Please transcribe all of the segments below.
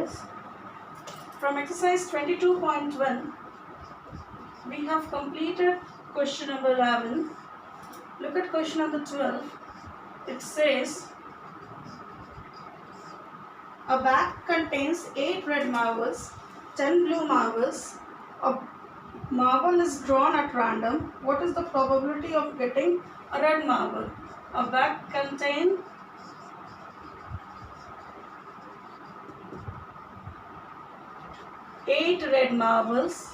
is, from exercise 22.1, we have completed question number 11. Look at question number 12. It says, a bag contains 8 red marbles, 10 blue marbles. A marble is drawn at random. What is the probability of getting a red marble? A bag contains 8 red marbles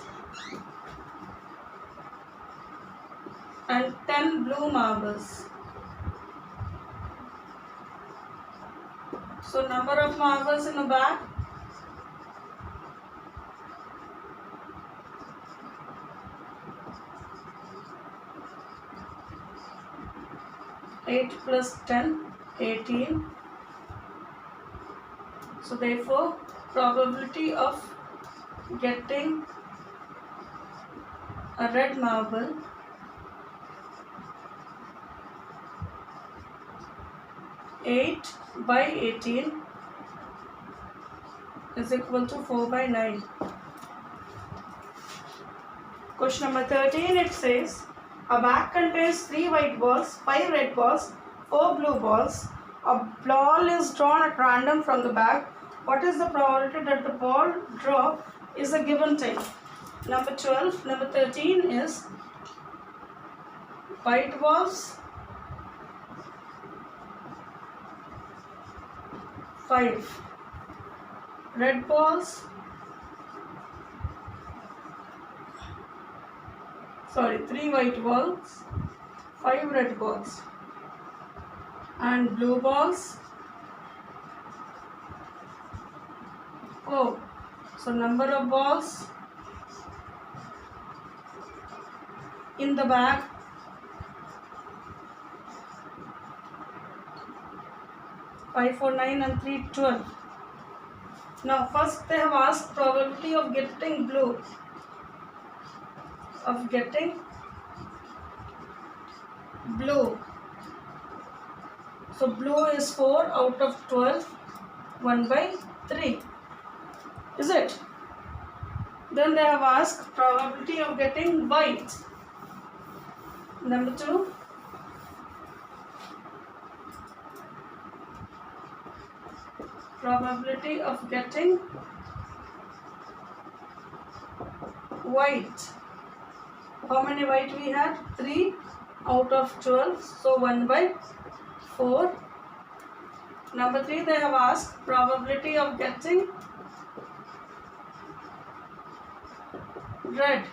and 10 blue marbles. So number of marbles in a bag, 8 plus 10, 18. So therefore, probability of getting a red marble (8 by 18) is equal to 4 by 9. Question number 13, it says, a bag contains 3 white balls, 5 red balls, 4 blue balls. A ball is drawn at random from the bag. What is the probability that the ball draw is a given time? Number 12, number 13 is white balls, 5 red balls, 3 white balls, 5 red balls, and blue balls 4. So number of balls in the bag, 5, 4, 9 and 3, 12. Now first they have asked probability of getting blue. So blue is 4 out of 12, 1 by 3. Is it? Then they have asked probability of getting white. Number 2. Probability of getting white. How many white we had? 3 out of 12. So 1 by 4. Number 3, they have asked probability of getting red.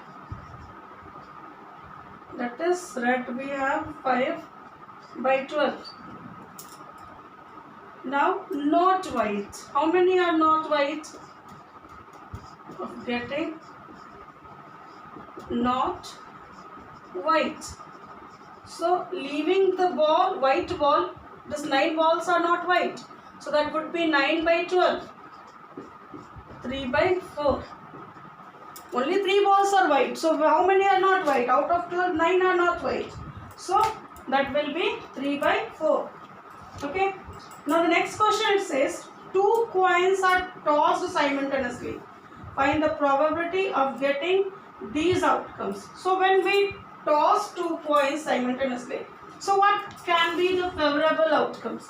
That is red we have 5 by 12. Now not white. How many are not white? Of getting not white. So leaving the ball, white ball, this 9 balls are not white. So that would be 9 by 12. 3 by 4. Only 3 balls are white. So how many are not white? Out of 12, 9 are not white. So that will be 3 by 4. Okay. Now the next question, it says 2 coins are tossed simultaneously. Find the probability of getting these outcomes. So when we toss 2 coins simultaneously, so what can be the favorable outcomes?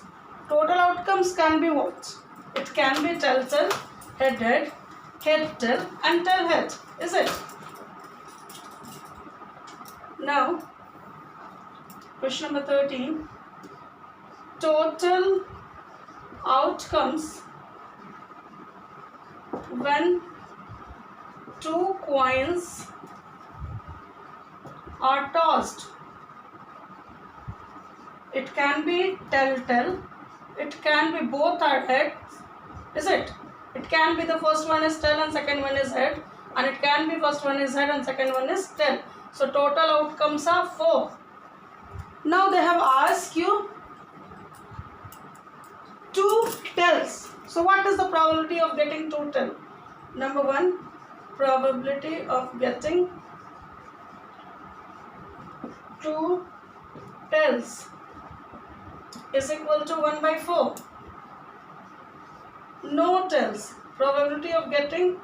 Total outcomes can be what? It can be tail-tail, head-head, head-tail and tail-head. Is it? Now, question number 13. Total outcomes when 2 coins are tossed. It can be tail-tail. It can be both are heads. Is it? It can be the first one is tail and second one is head. And it can be first one is head and second one is tail. So total outcomes are 4. Now they have asked you 2 tails. So what is the probability of getting 2 tails? Number 1, probability of getting 2 tails is equal to 1 by 4. No tails. probability of getting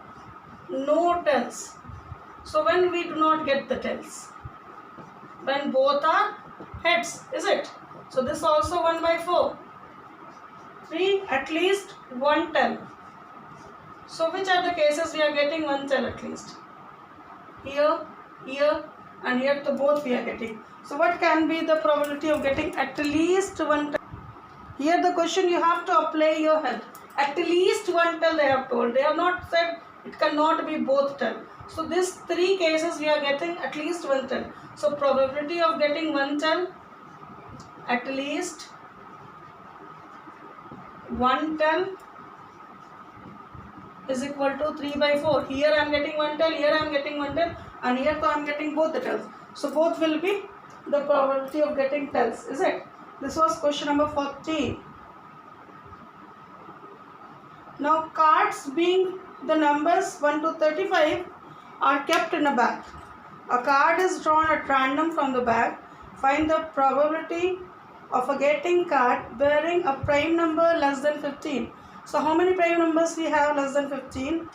no tails. So when we do not get the tails, when both are heads, is it? So this also 1 by 4. 3, at least one tail. So which are the cases we are getting one tail at least? Here, here, and here to both we are getting. So what can be the probability of getting at least one tail? Here the question you have to apply your head. At least one tail they have told. They have not said it cannot be both tail. So these 3 cases we are getting at least one tail. So probability of getting one tail, at least one tail, is equal to 3 by 4. Here I am getting one tail, here I am getting one tail, and here I am getting both the tails. So both will be the probability of getting tails, is it? This was question number 14. Now cards being the numbers 1 to 35 are kept in a bag. A card is drawn at random from the bag. Find the probability of a getting card bearing a prime number less than 15. So how many prime numbers we have less than 15?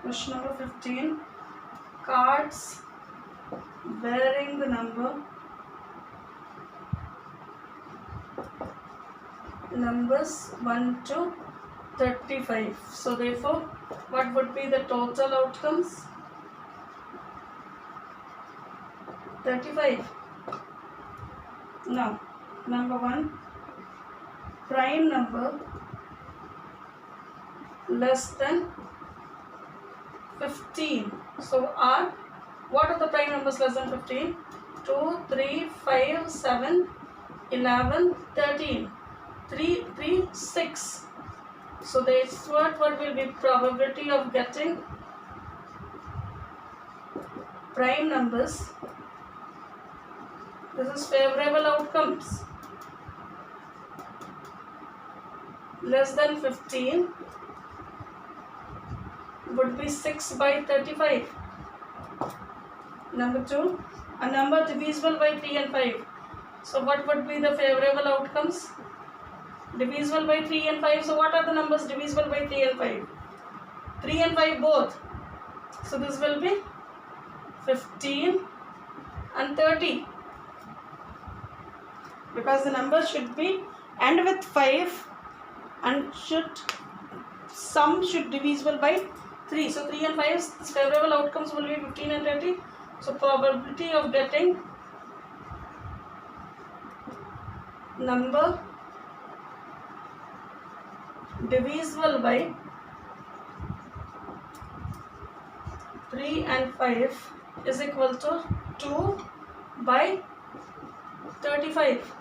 Question number 15. Cards bearing the numbers 1 to 35. So therefore, what would be the total outcomes? 35. Now, number 1, prime number less than 15. So what are the prime numbers less than 15? 2, 3, 5, 7, 11, 13. 3, 3, 6. So that's what will be probability of getting prime numbers. This is favorable outcomes. Less than 15 would be 6 by 35. Number 2, a number divisible by 3 and 5. So what would be the favorable outcomes? Divisible by 3 and 5. So what are the numbers divisible by 3 and 5? 3 and 5 both. So this will be 15 and 30. Because the numbers should be end with 5 and sum should divisible by 3. So 3 and 5 favorable outcomes will be 15 and 30. So probability of getting number divisible by 3 and 5 is equal to 2 by 35.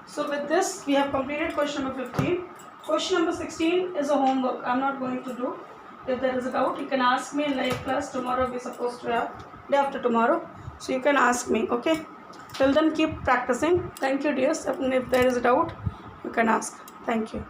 So with this we have completed question number 15. Question number 16 is a homework. I am not going to do. If there is a doubt, you can ask me in live class. Tomorrow we are supposed to have, day after tomorrow. So you can ask me, okay? Till then keep practicing. Thank you dears. If there is a doubt, you can ask. Thank you.